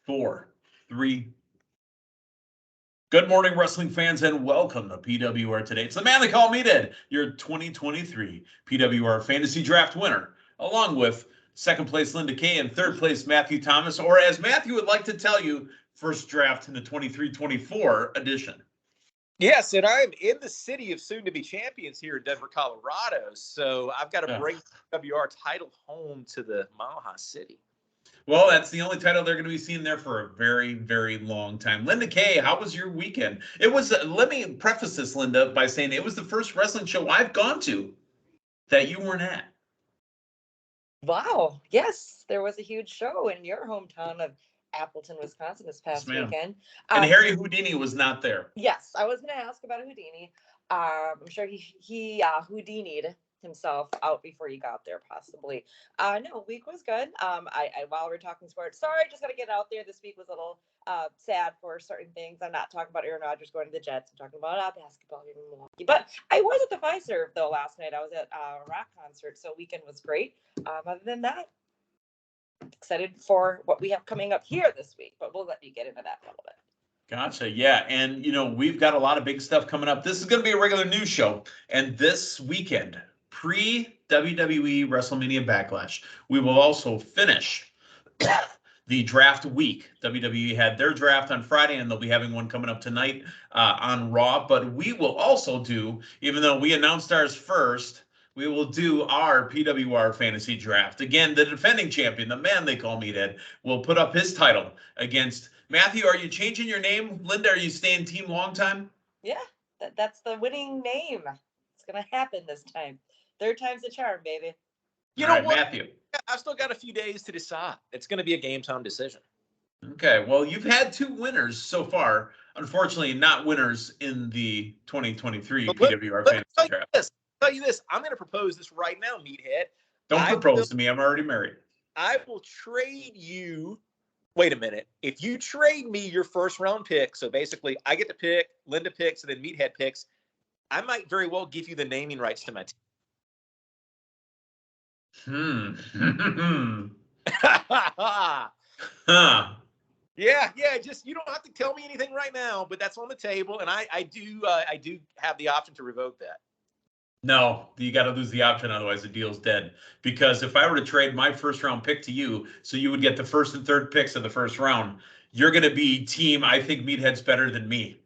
4, 3. Good morning, wrestling fans, and welcome to PWR Today. It's the man they call Meathead, your 2023 PWR Fantasy Draft winner, along with second place Linda Kay and third place Matthew Thomas, or as Matthew would like to tell you, first draft in the 23-24 edition. Yes, and I'm in the city of soon-to-be champions here in Denver, Colorado. So I've got to bring the PWR title home to the Mile High City. Well, that's the only title they're going to be seeing there for a very, very long time. Linda Kay, how was your weekend? It was, let me preface this, Linda, by saying it was the first wrestling show I've gone to that you weren't at. Wow. Yes, there was a huge show in your hometown of Appleton, Wisconsin this past weekend. And Harry Houdini was not there. Yes, I was going to ask about Houdini. I'm sure he Houdini'd himself out before you got there, possibly. No, week was good. While we're talking sports, sorry, just got to get out there. This week was a little sad for certain things. I'm not talking about Aaron Rodgers going to the Jets. I'm talking about basketball here in Milwaukee. But I was at the Fiserv, though, last night. I was at a rock concert, so weekend was great. Other than that, excited for what we have coming up here this week, but we'll let you get into that a little bit. Gotcha. Yeah. And, we've got a lot of big stuff coming up. This is going to be a regular news show. And this weekend, pre-WWE WrestleMania Backlash, we will also finish the draft week. WWE had their draft on Friday, and they'll be having one coming up tonight on Raw. But we will also do, even though we announced ours first, we will do our PWR Fantasy Draft. Again, the defending champion, the man they call Meathead, will put up his title against Matthew. Are you changing your name? Linda, are you staying team long time? Yeah, that's the winning name. It's going to happen this time. Third time's the charm, baby. You know what, Matthew? I've still got a few days to decide. It's going to be a game time decision. Okay, well, you've had 2 winners so far. Unfortunately, not winners in the 2023 PWR Fantasy Draft. Tell you this, I'm going to propose this right now, Meathead. Don't propose to me. I'm already married. I will trade you. Wait a minute. If you trade me your first round pick, so basically I get to pick, Linda picks, and then Meathead picks, I might very well give you the naming rights to my team. Yeah. Just you don't have to tell me anything right now, but that's on the table, and I do have the option to revoke that. No, you got to lose the option, otherwise the deal's dead. Because if I were to trade my first round pick to you, so you would get the first and third picks of the first round, you're going to be team. I think Meathead's better than me.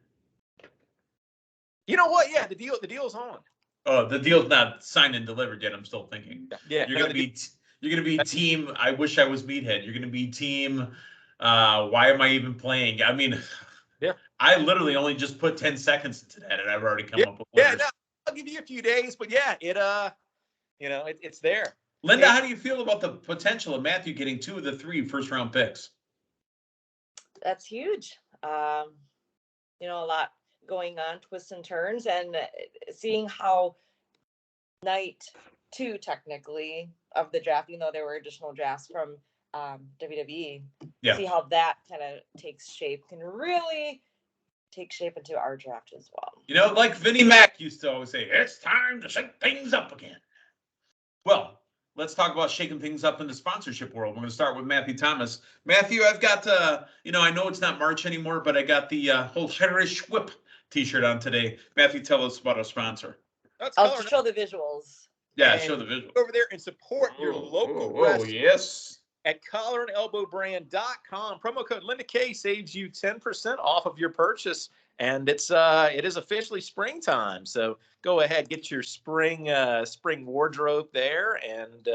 You know what? Yeah, the deal's on. Oh, the deal's not signed and delivered yet. I'm still thinking. Yeah, you're gonna be team. I wish I was Meathead. You're gonna be team. Why am I even playing? I mean, yeah. I literally only just put 10 seconds into that, and I've already come up with. Yeah, no, I'll give you a few days, but yeah, it's there. Linda, how do you feel about the potential of Matthew getting 2 of the 3 first round picks? That's huge. A lot going on, twists and turns, and seeing how night 2 technically of the draft, even though there were additional drafts from WWE, see how that kind of takes shape, can really take shape into our draft as well. Like Vinnie Mac used to always say, it's time to shake things up again. Well, let's talk about shaking things up in the sponsorship world. We're going to start with Matthew Thomas. Matthew, I've got, I know it's not March anymore, but I got the whole Irish Whip t-shirt on today. Matthew, tell us about our sponsor. I'll show the visuals. Yeah, show the visuals. Over there and support your local wrestling. Yes. At collarandelbowbrand.com. Promo code Linda K saves you 10% off of your purchase. And it is officially springtime. So go ahead, get your spring wardrobe there. And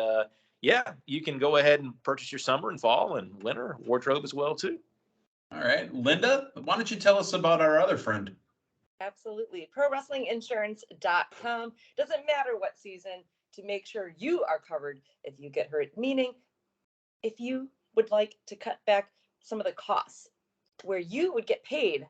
you can go ahead and purchase your summer and fall and winter wardrobe as well, too. All right. Linda, why don't you tell us about our other friend? Absolutely. ProWrestlingInsurance.com. Doesn't matter what season, to make sure you are covered if you get hurt. Meaning, if you would like to cut back some of the costs where you would get paid,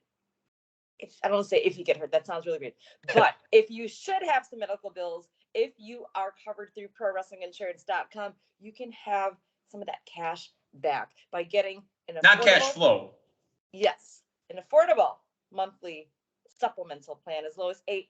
I don't want to say if you get hurt, that sounds really weird, but if you should have some medical bills, if you are covered through ProWrestlingInsurance.com, you can have some of that cash back by getting not cash flow. Yes, an affordable monthly supplemental plan as low as $8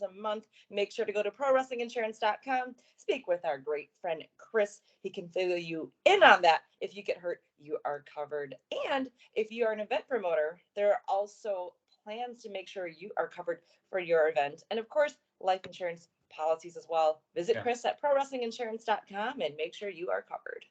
a month. Make sure to go to ProWrestlingInsurance.com. Speak with our great friend Chris. He can fill you in on that if you get hurt you are covered. And if you are an event promoter, there are also plans to make sure you are covered for your event. And of course, life insurance policies as well. Visit Chris at prowrestlinginsurance.com and make sure you are covered.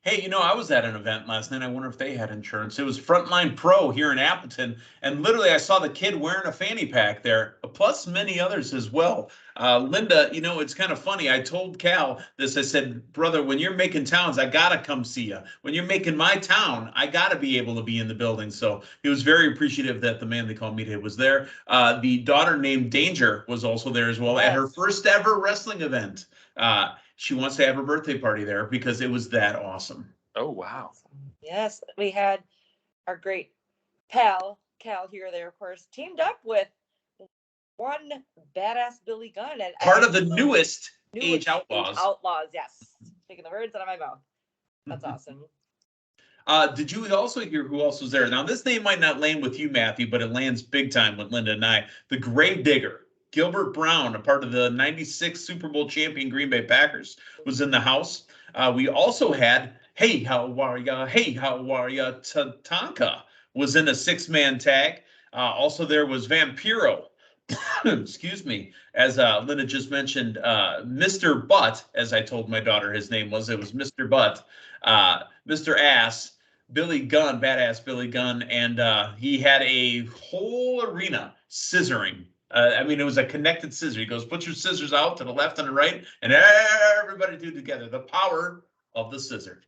Hey, I was at an event last night. I wonder if they had insurance. It was Frontline Pro here in Appleton, and literally I saw the kid wearing a fanny pack there, plus many others as well. Linda, it's kind of funny. I told Cal this. I said, brother, when you're making towns, I gotta come see you. When you're making my town, I gotta be able to be in the building. So he was very appreciative that the man they call Meathead was there. The daughter named Danger was also there as well at her first ever wrestling event. She wants to have her birthday party there because it was that awesome. Oh, wow. Yes, we had our great pal, Cal here there, of course, teamed up with one badass Billy Gunn. And part of the newest Age Outlaws. Age Outlaws, yes. Taking the words out of my mouth. That's awesome. Did you also hear who else was there? Now, this name might not land with you, Matthew, but it lands big time with Linda and I. The Grave Digger. Gilbert Brown, a part of the 96 Super Bowl champion Green Bay Packers, was in the house. We also had, Hey, how are ya? Hey, how are ya? Tatanka was in a 6-man tag. Also, there was Vampiro. Excuse me. As Linda just mentioned, Mr. Butt, as I told my daughter his name was. It was Mr. Butt. Mr. Ass. Billy Gunn, badass Billy Gunn. And he had a whole arena scissoring. It was a connected scissor. He goes, put your scissors out to the left and the right, and everybody do it together. The power of the scissor.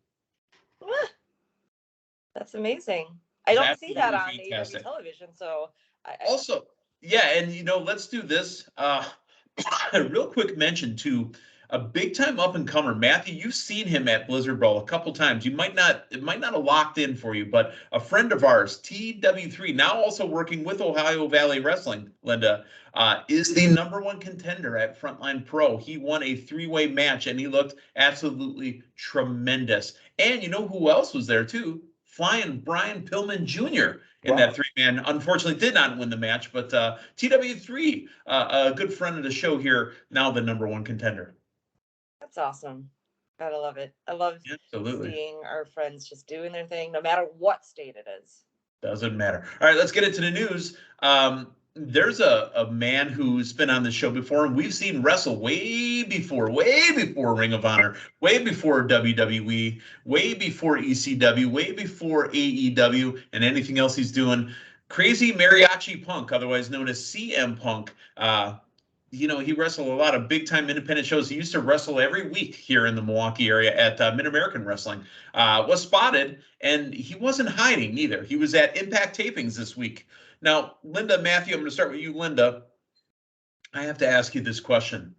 That's amazing. I don't see that on AEW television. So also, yeah, and let's do this. A real quick mention to a big time up and comer, Matthew. You've seen him at Blizzard Brawl a couple times. It might not have locked in for you, but a friend of ours, TW3, now also working with Ohio Valley Wrestling, Linda, is the #1 contender at Frontline Pro. He won a 3-way match and he looked absolutely tremendous. And you know who else was there too? Flying Brian Pillman Jr. in that 3-man. Unfortunately, did not win the match, but TW3, a good friend of the show here, now the #1 contender. That's awesome. Gotta love it. I love seeing our friends just doing their thing, no matter what state it is. Doesn't matter. All right, let's get into the news. There's a man who's been on the show before, and we've seen wrestle way before Ring of Honor, way before WWE, way before ECW, way before AEW, and anything else he's doing. Crazy Mariachi Punk, otherwise known as CM Punk. He wrestled a lot of big-time independent shows. He used to wrestle every week here in the Milwaukee area at Mid-American Wrestling. Was spotted, and he wasn't hiding either. He was at Impact tapings this week. Now, Linda, Matthew, I'm going to start with you, Linda. I have to ask you this question.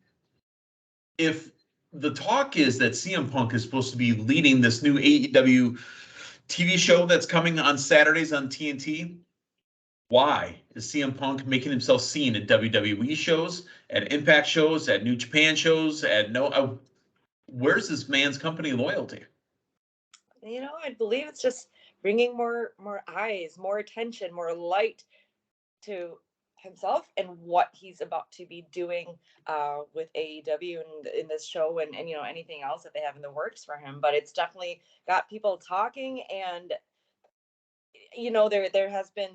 If the talk is that CM Punk is supposed to be leading this new AEW TV show that's coming on Saturdays on TNT, why is CM Punk making himself seen at WWE shows, at Impact shows, at New Japan shows, where's this man's company loyalty? I believe it's just bringing more eyes, more attention, more light to himself and what he's about to be doing with AEW and in this show and anything else that they have in the works for him. But it's definitely got people talking, and there has been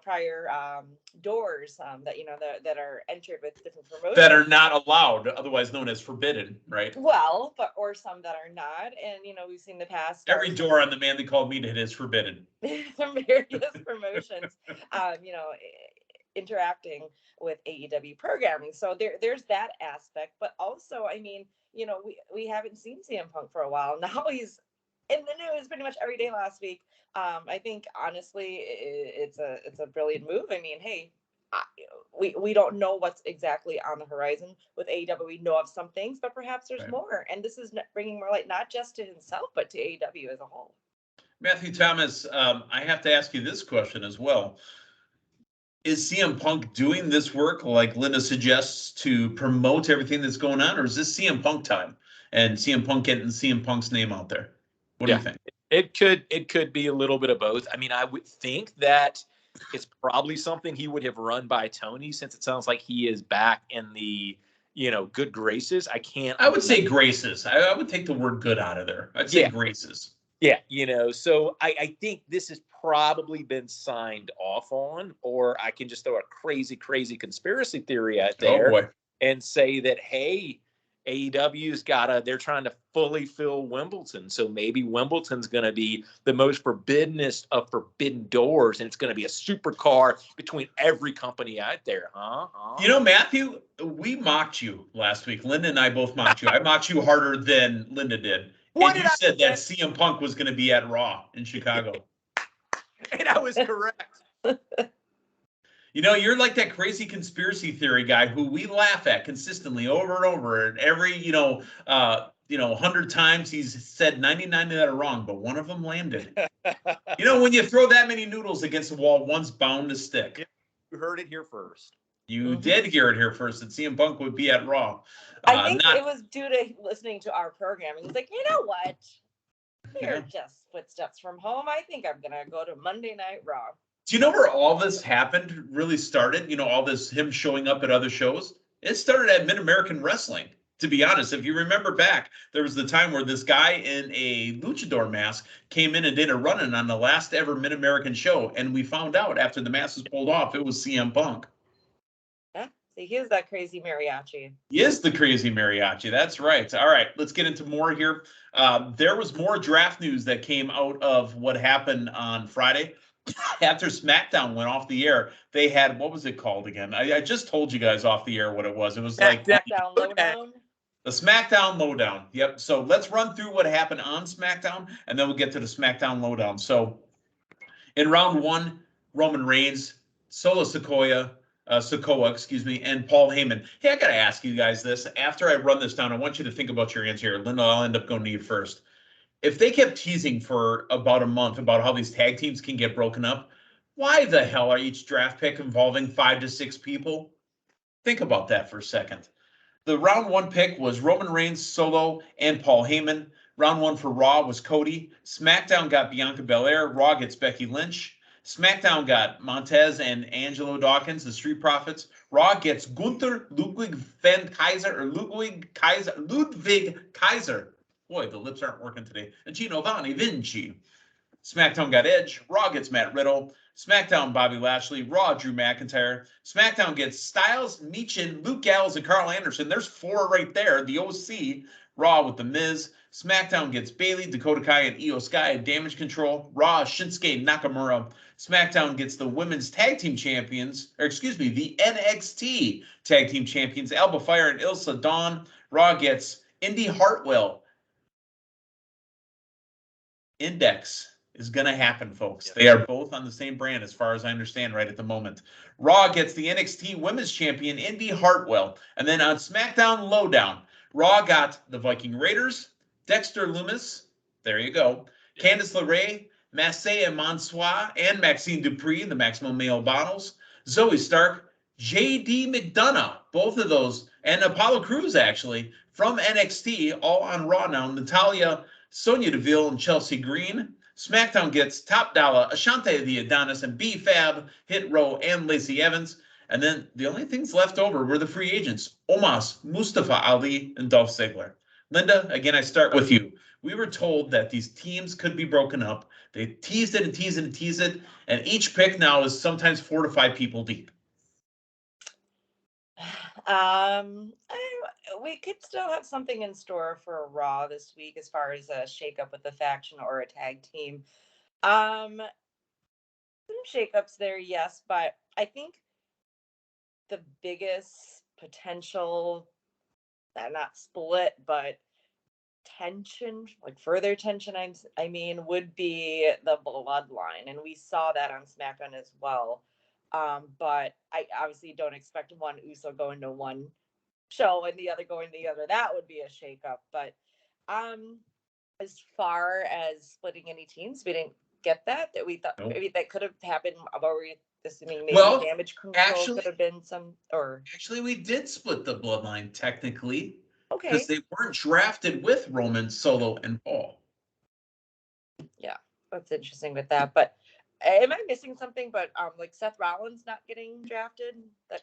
prior doors that are entered with different promotions that are not allowed, otherwise known as forbidden, right? Well, or some that are not, and we've seen the past. Every door on the man they called Meathead is forbidden. From various promotions, interacting with AEW programming. So there's that aspect, but also, we haven't seen CM Punk for a while now. He's in the news pretty much every day last week. I think honestly, it's a brilliant move. Hey, we don't know what's exactly on the horizon with AEW. We know of some things, but perhaps there's more. And this is bringing more light, not just to himself, but to AEW as a whole. Matthew Thomas, I have to ask you this question as well. Is CM Punk doing this work, like Linda suggests, to promote everything that's going on, or is this CM Punk time and CM Punk getting CM Punk's name out there? What do you think? It could be a little bit of both. I would think that it's probably something he would have run by Tony, since it sounds like he is back in the good graces. I would say graces. I would take the word good out of there. I'd say graces. Yeah, so I think this has probably been signed off on, or I can just throw a crazy, crazy conspiracy theory out Oh there boy. and say that, hey, AEW's they're trying to fully fill Wimbledon. So maybe Wimbledon's going to be the most forbiddenest of forbidden doors, and it's going to be a supercar between every company out there, huh? Matthew, we mocked you last week. Linda and I both mocked you. I mocked you harder than Linda did. What And did you I said that say? CM Punk was going to be at Raw in Chicago. And I was correct. You're like that crazy conspiracy theory guy who we laugh at consistently over and over. And every, 100 times he's said 99 that are wrong, but one of them landed. When you throw that many noodles against the wall, one's bound to stick. You heard it here first. You did hear it here first that CM Punk would be at Raw. I think it was due to listening to our programming. He's like, you know what? They're just footsteps from home. I think I'm going to go to Monday Night Raw. Do you know where all this happened, really started? All this, him showing up at other shows? It started at Mid-American Wrestling. To be honest, if you remember back, there was the time where this guy in a luchador mask came in and did a run-in on the last ever Mid-American show. And we found out after the mask was pulled off, it was CM Punk. Yeah, see, he is that crazy mariachi. He is the crazy mariachi. That's right. All right, let's get into more here. There was more draft news that came out of what happened on Friday. After SmackDown went off the air, they had, what was it called again? I just told you guys off the air what it was. It was like SmackDown Lowdown. The SmackDown Lowdown. Yep. So let's run through what happened on SmackDown, and then we'll get to the SmackDown Lowdown. So in round one, Roman Reigns, Solo Sikoa, and Paul Heyman. Hey, I got to ask you guys this. After I run this down, I want you to think about your answer here. Linda, I'll end up going to you first. If they kept teasing for about a month about how these tag teams can get broken up, why the hell are each draft pick involving 5 to 6 people? Think about that for a second. The round one pick was Roman Reigns, Solo, and Paul Heyman. Round one for Raw was Cody. SmackDown got Bianca Belair. Raw gets Becky Lynch. SmackDown got Montez and Angelo Dawkins, the Street Profits. Raw gets Gunther, Ludwig Kaiser. Boy, the lips aren't working today. And Giovanni Vinci. SmackDown got Edge. Raw gets Matt Riddle. SmackDown Bobby Lashley. Raw Drew McIntyre. SmackDown gets Styles, Meechin, Luke Gallows, and Carl Anderson. There's 4 right there. The OC. Raw with The Miz. SmackDown gets Bayley, Dakota Kai, and Io Sky at Damage Control. Raw Shinsuke Nakamura. SmackDown gets the Women's Tag Team Champions, the NXT Tag Team Champions, Alba Fire and Ilsa Dawn. Raw gets Indy Hartwell. Index is going to happen, folks. They are both on the same brand as far as I understand right at the moment. Raw gets the NXT Women's Champion, Indy Hartwell. And then on SmackDown Lowdown, Raw got the Viking Raiders, Dexter Lumis, there you go, Candice LeRae, Massey and Mansois, and Maxine Dupree, the Maximum Male Bottles, Zoe Stark, J.D. McDonough, both of those, and Apollo Crews, actually, from NXT, all on Raw now. Natalya, Sonya Deville, and Chelsea Green. SmackDown gets Top Dollar, Ashante the Adonis, and B-Fab, Hit Row, and Lacey Evans. And then the only things left over were the free agents, Omos, Mustafa Ali, and Dolph Ziggler. Linda, again, I start with you. We were told that these teams could be broken up. They teased it and teased it and teased it, and each pick now is sometimes 4 to 5 people deep. We could still have something in store for Raw this week as far as a shakeup with a faction or a tag team. Some shakeups there, yes, but I think the biggest potential, not split, but tension, like further tension, I mean, would be the bloodline, and we saw that on SmackDown as well. But I obviously don't expect one Uso going to one show and the other going to the other. That would be a shakeup. But as far as splitting any teams, we didn't get that we thought maybe that could have happened. Were we assuming maybe Damage Control could have been some, or actually we did split the bloodline technically. Okay. Because they weren't drafted with Roman, Solo, and Paul. Yeah, that's interesting with that. But am I missing something? But like Seth Rollins not getting drafted?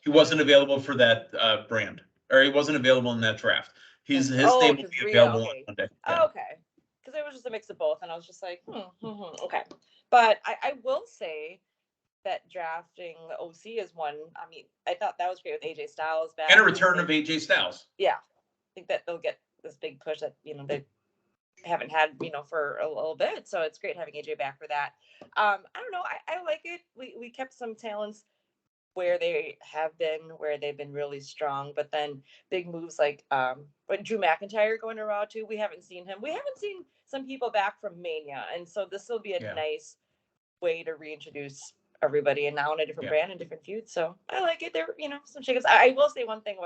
He wasn't available for that brand, or he wasn't available in that draft. His name will be available on Monday. Yeah. Okay. because it was just a mix of both, and I was just like, okay. But I will say that drafting the OC is one. I mean, I thought that was great with AJ Styles back. And a return of AJ Styles. Yeah, I think that they'll get this big push that they haven't had for a little bit. So it's great having AJ back for that. I don't know. I like it. We kept some talents where they've been really strong, but then big moves like Drew McIntyre going to Raw too. We haven't seen him. We haven't seen some people back from Mania, and so this will be a nice way to reintroduce everybody, and now in a different brand and different feud. So I like it. There, some shakeups. I will say one thing